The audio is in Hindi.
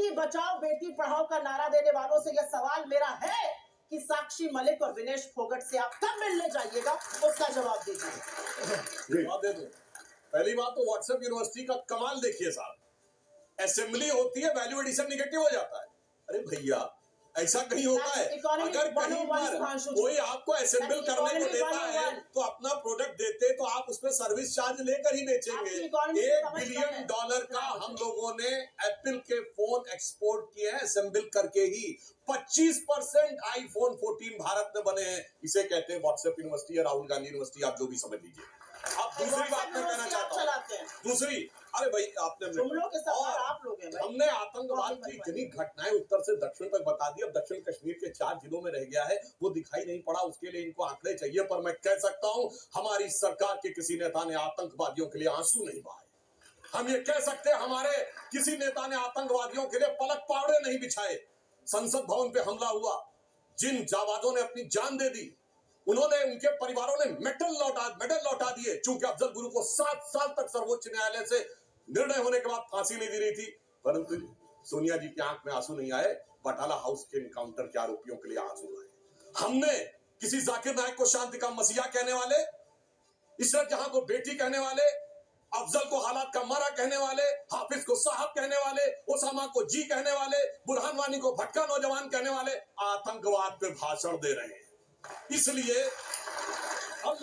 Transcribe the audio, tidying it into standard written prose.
बेटी बचाओ बेटी पढ़ाओ का नारा देने वालों से यह सवाल मेरा है कि साक्षी मलिक और विनेश फोगट से आप कब मिलने जाइएगा, उसका जवाब दीजिए। जवाब दे दो। पहली बात तो व्हाट्सएप यूनिवर्सिटी का कमाल देखिए साहब, असेंबली होती है, वैल्यू एडिशन निगेटिव हो जाता है। अरे भैया ऐसा कहीं होता है? अगर कहीं पर कोई आपको असेंबल करने को देता है तो अपना प्रोडक्ट देते तो आप उसमें सर्विस चार्ज लेकर ही बेचेंगे। $1 बिलियन का हम लोगों ने एप्पल के फोन एक्सपोर्ट किए हैं असेंबल करके ही। 25% आईफोन 14 भारत में बने हैं। इसे कहते हैं व्हाट्सएप यूनिवर्सिटी या राहुल गांधी यूनिवर्सिटी, आप जो भी समझ लीजिए। अब दूसरी बात मैं कहना चाहता हूँ, दूसरी, अरे भाई आपने हमने आतंकवाद की इतनी घटनाएं उत्तर से दक्षिण तक बता दी। अब दक्षिण कश्मीर के 4 जिलों में रह गया है, वो दिखाई नहीं पड़ा, उसके लिए इनको आंकड़े चाहिए। पर मैं कह सकता हूं हमारी सरकार के किसी नेता ने आतंकवादियों के लिए आंसू नहीं बहाए। हम ये कह सकते हैं हमारे किसी नेता ने आतंकवादियों के लिए पलक पावड़े नहीं बिछाए। संसद भवन पे हमला हुआ, जिन जाबाजों ने अपनी जान दे दी, उन्होंने, उनके परिवारों ने मेडल लौटा दिए। चूंकि अफजल गुरु को 7 साल तक सर्वोच्च न्यायालय से निर्णय होने के बाद फांसी नहीं दी रही थी, परंतु सोनिया जी की आंख में आंसू नहीं आए। बटाला हाउस के एनकाउंटर के आरोपियों के लिए आंसू आए। हमने किसी जाकिर नायक को शांति का मसीहा कहने वाले, इशरत जहां को बेटी कहने वाले, अफजल को हालात का मारा कहने वाले, हाफिज को साहब कहने वाले, ओसामा को जी कहने वाले, बुरहान वानी को भटका नौजवान कहने वाले आतंकवाद पे भाषण दे रहे हैं। इसलिए अब